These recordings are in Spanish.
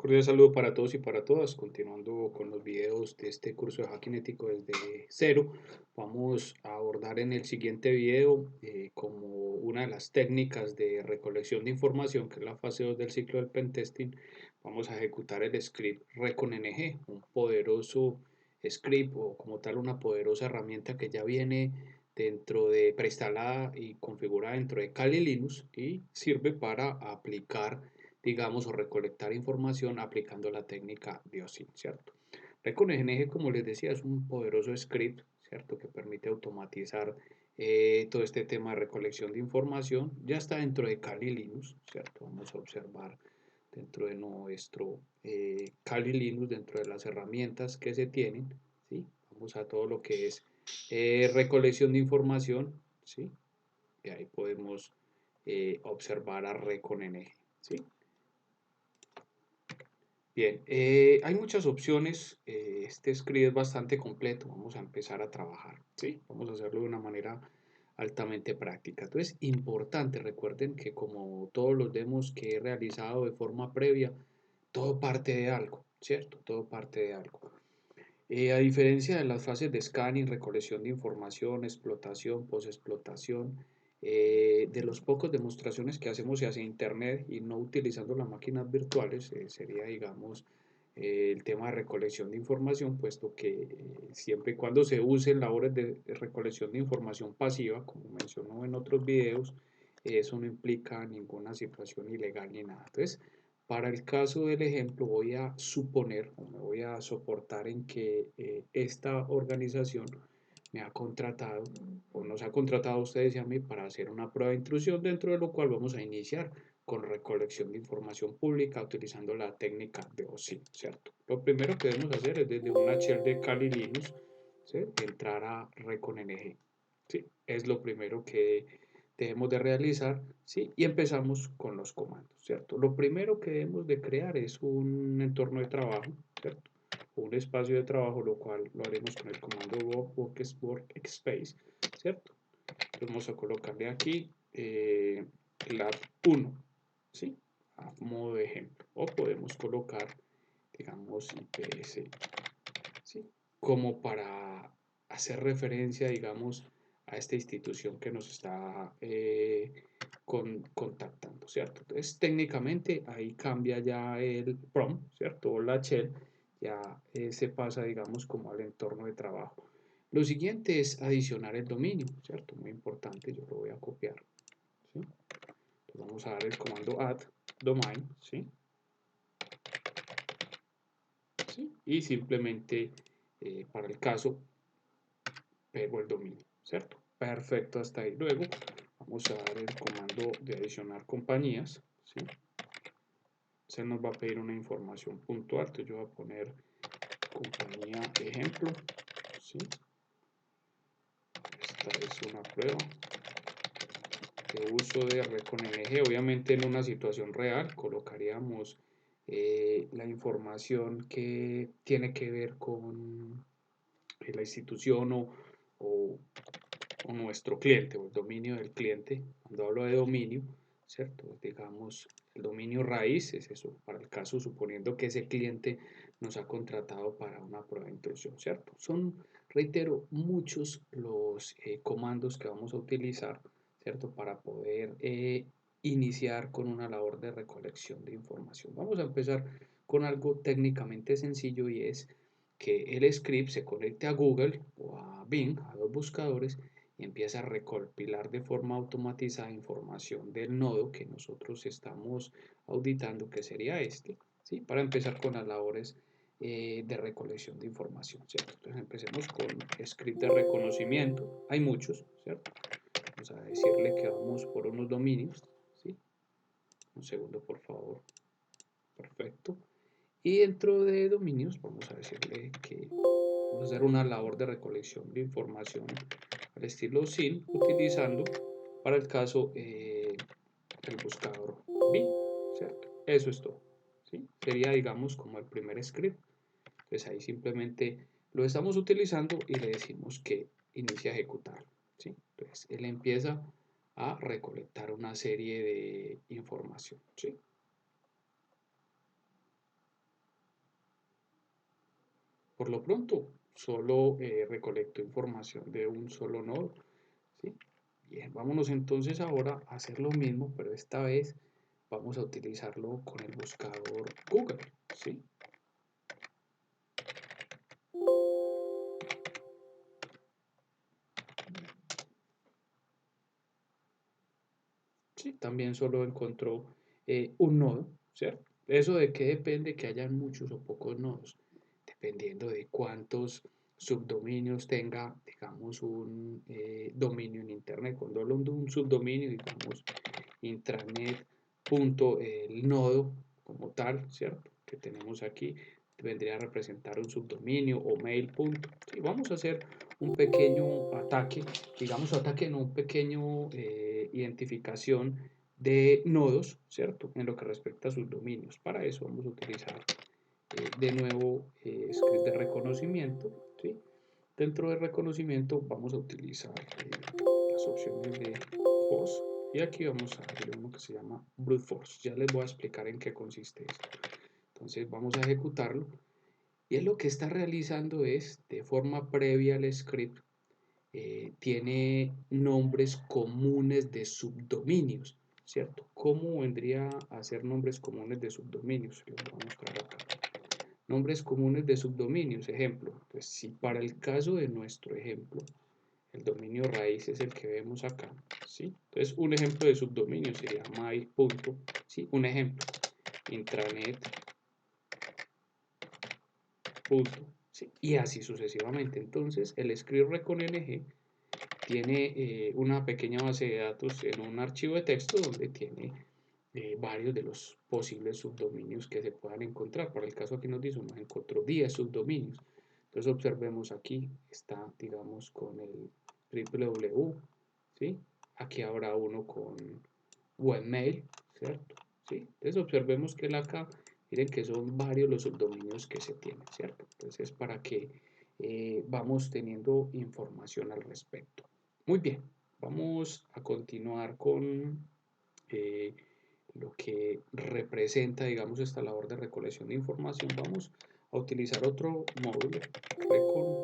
cordial saludo para todos y para todas. Continuando con los videos de este curso de hacking ético desde cero, vamos a abordar en el siguiente video como una de las técnicas de recolección de información, que es la fase 2 del ciclo del pentesting. Vamos a ejecutar el script ReconNG, un poderoso script o como tal una poderosa herramienta que ya viene preinstalada y configurada dentro de Kali Linux y sirve para aplicar, digamos, o recolectar información aplicando la técnica de OSINT, ¿cierto? ReconNG, como les decía, es un poderoso script, ¿cierto?, que permite automatizar todo este tema de recolección de información. Ya está dentro de Kali Linux, ¿cierto? Vamos a observar dentro de nuestro Kali Linux, dentro de las herramientas que se tienen, ¿sí? Vamos a todo lo que es recolección de información, ¿sí? Y ahí podemos observar a ReconNG, ¿sí? Bien, hay muchas opciones. Este script es bastante completo. Vamos a empezar a trabajar, ¿sí? Vamos a hacerlo de una manera altamente práctica. Entonces, importante, recuerden que como todos los demos que he realizado de forma previa, todo parte de algo, ¿cierto? Todo parte de algo. A diferencia de las fases de scanning, recolección de información, explotación, postexplotación, de los pocos demostraciones que hacemos hacia Internet y no utilizando las máquinas virtuales, sería, digamos, el tema de recolección de información, puesto que siempre y cuando se usen labores de recolección de información pasiva, como mencionó en otros videos, eso no implica ninguna situación ilegal ni nada. Entonces, para el caso del ejemplo, voy a suponer o me voy a soportar en que esta organización me ha contratado o nos ha contratado a ustedes y a mí para hacer una prueba de intrusión, dentro de lo cual vamos a iniciar con recolección de información pública utilizando la técnica de OSINT, ¿cierto? Lo primero que debemos hacer es desde una shell de Kali Linux, ¿sí?, entrar a ReconNG, ¿sí? Es lo primero que debemos de realizar, ¿sí? Y empezamos con los comandos, ¿cierto? Lo primero que debemos de crear es un entorno de trabajo, ¿cierto? Un espacio de trabajo, lo cual lo haremos con el comando workspace, ¿cierto? Entonces vamos a colocarle aquí lab 1, ¿sí? A modo de ejemplo. O podemos colocar, digamos, IPS, ¿sí?, como para hacer referencia, digamos, a esta institución que nos está contactando, ¿cierto? Entonces, técnicamente ahí cambia ya el prompt, ¿cierto? O la shell, ya se pasa, digamos, como al entorno de trabajo. Lo siguiente es adicionar el dominio, ¿cierto? Muy importante, yo lo voy a copiar, ¿sí? Entonces vamos a dar el comando add domain, ¿sí? ¿Sí? Y simplemente, para el caso, pego el dominio, ¿cierto? Perfecto, hasta ahí. Luego vamos a dar el comando de adicionar compañías, ¿sí? Se nos va a pedir una información puntual, entonces yo voy a poner compañía ejemplo, ¿sí? Esta es una prueba de uso de ReconNG. Obviamente en una situación real colocaríamos la información que tiene que ver con la institución o o nuestro cliente o el dominio del cliente. Cuando hablo de dominio, ¿cierto? Digamos, el dominio raíz es eso, para el caso suponiendo que ese cliente nos ha contratado para una prueba de intrusión, ¿cierto? Son, reitero, muchos los comandos que vamos a utilizar, ¿cierto? Para poder iniciar con una labor de recolección de información. Vamos a empezar con algo técnicamente sencillo, y es que el script se conecte a Google o a Bing, a dos buscadores, y empieza a recopilar de forma automatizada información del nodo que nosotros estamos auditando, que sería este, ¿sí? Para empezar con las labores de recolección de información, ¿cierto? Entonces empecemos con script de reconocimiento. Hay muchos, ¿cierto? Vamos a decirle que vamos por unos dominios, ¿sí? Un segundo, por favor. Perfecto. Y dentro de dominios vamos a decirle que vamos a hacer una labor de recolección de información al estilo SIN, utilizando para el caso el buscador Bing, ¿cierto? Eso es todo, ¿sí? Sería, digamos, como el primer script. Entonces ahí simplemente lo estamos utilizando y le decimos que inicie a ejecutar, ¿sí? Entonces él empieza a recolectar una serie de información, ¿sí? Por lo pronto, solo recolectó información de un solo nodo, ¿sí? Bien, vámonos entonces ahora a hacer lo mismo, pero esta vez vamos a utilizarlo con el buscador Google, ¿sí? Sí, también solo encontró un nodo, ¿cierto? ¿Eso de qué depende? Que hayan muchos o pocos nodos, dependiendo de cuántos subdominios tenga, digamos, un dominio en Internet. Cuando hablo de un subdominio, digamos, intranet, punto, el nodo como tal, ¿cierto? Que tenemos aquí, vendría a representar un subdominio o mail, punto. Sí, vamos a hacer un pequeño ataque, digamos ataque, no un pequeño identificación de nodos, ¿cierto? En lo que respecta a sus dominios. Para eso vamos a utilizar de nuevo script de reconocimiento, ¿sí? Dentro de reconocimiento vamos a utilizar las opciones de host y aquí vamos a darle uno que se llama brute force. Ya les voy a explicar en qué consiste esto. Entonces vamos a ejecutarlo y él lo que está realizando es de forma previa al script tiene nombres comunes de subdominios, ¿cierto? ¿Cómo vendría a ser nombres comunes de subdominios? Les voy a mostrar acá. Nombres comunes de subdominios, ejemplo, pues si para el caso de nuestro ejemplo, el dominio raíz es el que vemos acá, ¿sí? Entonces, un ejemplo de subdominio sería my. ¿Sí? Un ejemplo, intranet. ¿Sí? Y así sucesivamente. Entonces, el script recon-ng tiene una pequeña base de datos en un archivo de texto donde tiene varios de los posibles subdominios que se puedan encontrar. Para el caso aquí nos dice, nos encontró 10 subdominios. Entonces observemos aquí, está digamos con el www, ¿sí? Aquí habrá uno con webmail, ¿cierto? ¿Sí? Entonces observemos que acá, miren que son varios los subdominios que se tienen, ¿cierto? Entonces para que vamos teniendo información al respecto. Muy bien, vamos a continuar con eh, lo que representa, digamos, esta labor de recolección de información. Vamos a utilizar otro módulo, Recon.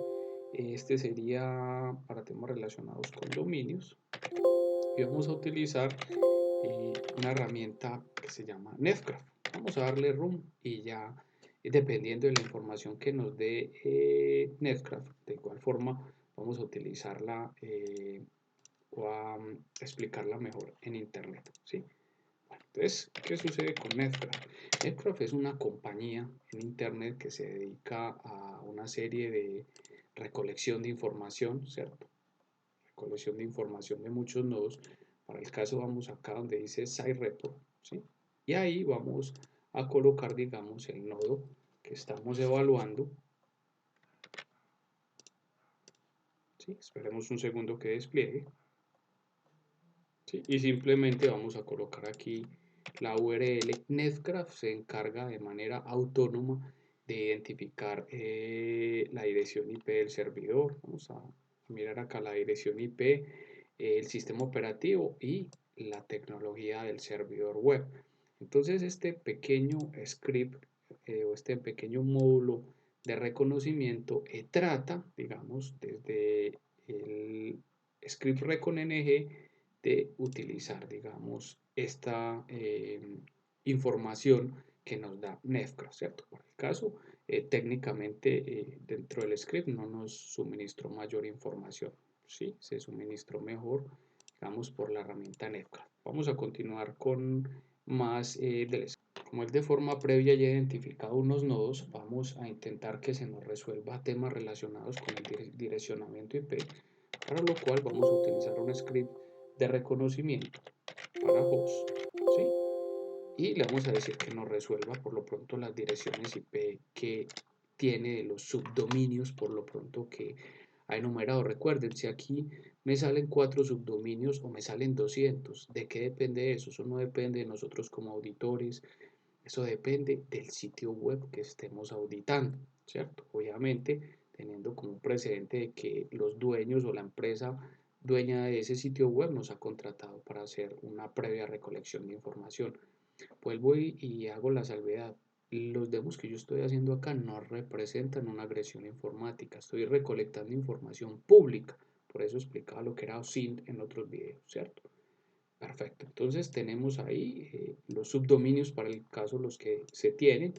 Este sería para temas relacionados con dominios. Y vamos a utilizar una herramienta que se llama Netcraft. Vamos a darle run y ya dependiendo de la información que nos dé Netcraft, de igual forma vamos a utilizarla o a explicarla mejor en internet, ¿sí? Bueno, entonces, ¿qué sucede con Netcraft? Netcraft es una compañía en internet que se dedica a una serie de recolección de información, ¿cierto? Recolección de información de muchos nodos. Para el caso vamos acá donde dice site report, ¿sí? Y ahí vamos a colocar, digamos, el nodo que estamos evaluando, ¿sí? Esperemos un segundo que despliegue, ¿sí? Y simplemente vamos a colocar aquí la URL. Netcraft se encarga de manera autónoma de identificar la dirección IP del servidor. Vamos a mirar acá la dirección IP, el sistema operativo y la tecnología del servidor web. Entonces este pequeño script o este pequeño módulo de reconocimiento trata, digamos, desde el script recon-ng de utilizar, digamos, esta información que nos da Netcraft, ¿cierto? Por el caso, técnicamente dentro del script no nos suministró mayor información, ¿sí? Se suministró mejor, digamos, por la herramienta Netcraft. Vamos a continuar con más del script. Como es de forma previa ya identificado unos nodos, vamos a intentar que se nos resuelva temas relacionados con el direccionamiento IP, para lo cual vamos a utilizar un script de reconocimiento para host, ¿sí? Y le vamos a decir que nos resuelva por lo pronto las direcciones IP que tiene de los subdominios por lo pronto que ha enumerado. Recuerden, si aquí me salen 4 subdominios o me salen 200, ¿de qué depende eso? Eso no depende de nosotros como auditores, eso depende del sitio web que estemos auditando, ¿cierto? Obviamente, teniendo como un precedente de que los dueños o la empresa dueña de ese sitio web nos ha contratado para hacer una previa recolección de información. Vuelvo y hago la salvedad. los demos que yo estoy haciendo acá no representan una agresión informática, estoy recolectando información pública, por eso explicaba lo que era OSINT en otros videos, ¿cierto? Perfecto, entonces tenemos ahí los subdominios para el caso los que se tienen,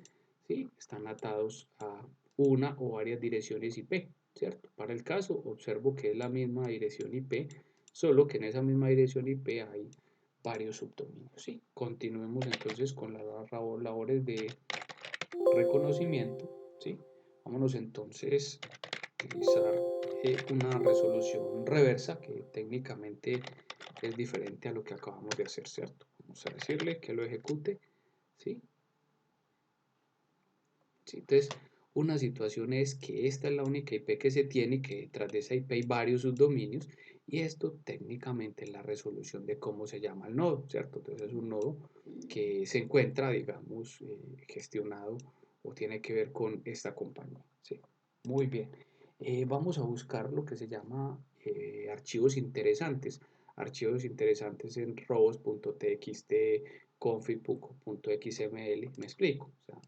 ¿sí? Están atados a una o varias direcciones IP, ¿cierto? Para el caso observo que es la misma dirección IP, solo que en esa misma dirección IP hay varios subdominios, ¿sí? Continuemos entonces con las labores de reconocimiento, ¿sí? Vámonos entonces a utilizar una resolución reversa que técnicamente es diferente a lo que acabamos de hacer, ¿cierto? Vamos a decirle que lo ejecute, ¿sí? ¿Sí? Entonces, una situación es que esta es la única IP que se tiene y que detrás de esa IP hay varios subdominios y esto técnicamente es la resolución de cómo se llama el nodo, ¿cierto? Entonces es un nodo que se encuentra, digamos, gestionado o tiene que ver con esta compañía, ¿sí? Muy bien. Vamos a buscar lo que se llama archivos interesantes. Archivos interesantes en robots.txt, config.xml, me explico. O sea,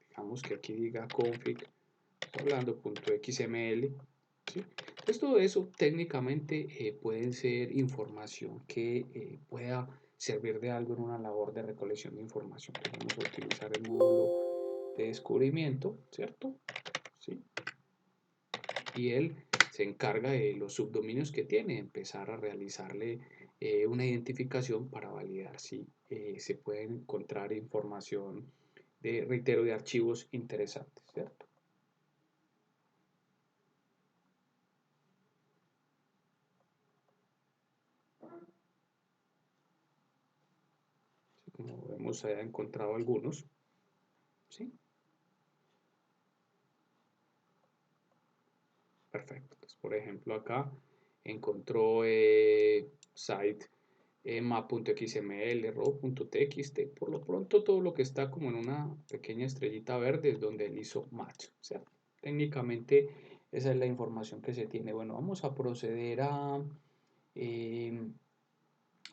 digamos que aquí diga config hablando.xml, ¿sí? Entonces todo eso técnicamente puede ser información que pueda servir de algo en una labor de recolección de información. Vamos a utilizar el módulo de descubrimiento, ¿cierto? ¿Sí? Y él se encarga de los subdominios que tiene, empezar a realizarle una identificación para validar si se puede encontrar información de, reitero, de archivos interesantes, ¿cierto? Como vemos, se ha encontrado algunos, ¿sí? Perfecto. Entonces, por ejemplo, acá encontró site map.xml, raw.txt. Por lo pronto, todo lo que está como en una pequeña estrellita verde es donde él hizo match, ¿cierto? Técnicamente, esa es la información que se tiene. Bueno, vamos a proceder eh,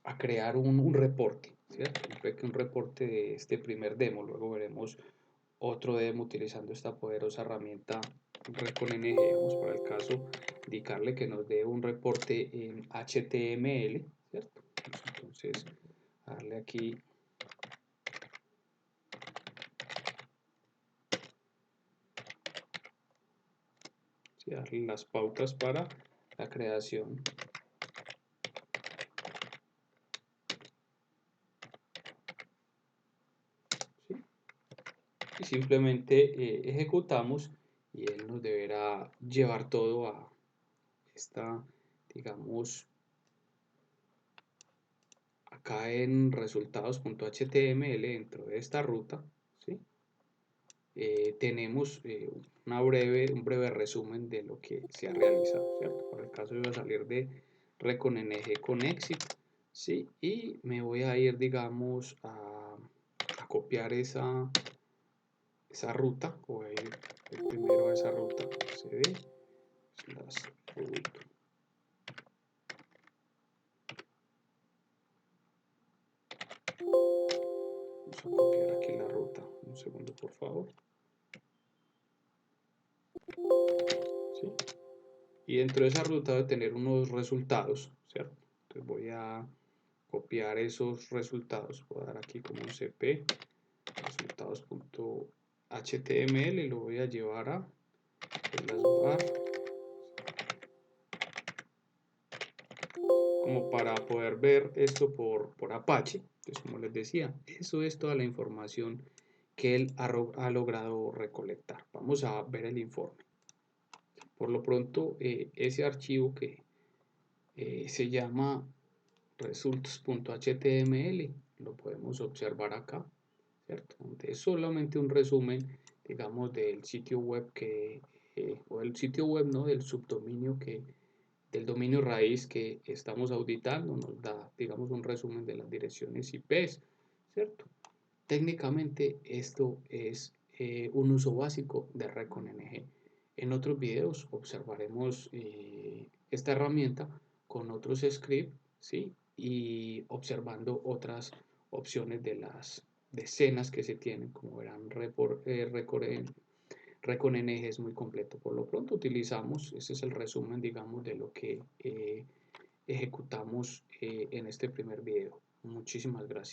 a crear un reporte, ¿cierto? Un reporte de este primer demo. Luego veremos otro demo utilizando esta poderosa herramienta ReconNG. Vamos para el caso indicarle que nos dé un reporte en HTML, ¿cierto? Entonces, darle aquí darle las pautas para la creación ¿sí? Y simplemente ejecutamos y él nos deberá llevar todo a esta, digamos, acá en resultados.html dentro de esta ruta, ¿sí? Tenemos un breve resumen de lo que se ha realizado, ¿cierto? Por el caso yo voy a salir de ReconNG con éxito, ¿sí? Y me voy a ir, digamos, a copiar esa ruta, voy a ir primero a esa ruta, cd, root. Vamos a copiar aquí la ruta, un segundo por favor. ¿Sí? Y dentro de esa ruta debe tener unos resultados, ¿cierto? Entonces voy a copiar esos resultados, voy a dar aquí como un cp resultados.html y lo voy a llevar a las bar como para poder ver esto por Apache. Entonces, como les decía, eso es toda la información que él ha logrado recolectar. Vamos a ver el informe. Por lo pronto, ese archivo que se llama results.html lo podemos observar acá, ¿cierto? Donde es solamente un resumen, digamos, del sitio web o el sitio web, ¿no? Del subdominio del dominio raíz que estamos auditando, nos da, digamos, un resumen de las direcciones IPs, ¿cierto? Técnicamente esto es un uso básico de ReconNG. En otros videos observaremos esta herramienta con otros scripts, ¿sí? Y observando otras opciones decenas que se tienen, como verán, ReconNG es muy completo. Por lo pronto utilizamos, ese es el resumen, digamos, de lo que ejecutamos en este primer video. Muchísimas gracias.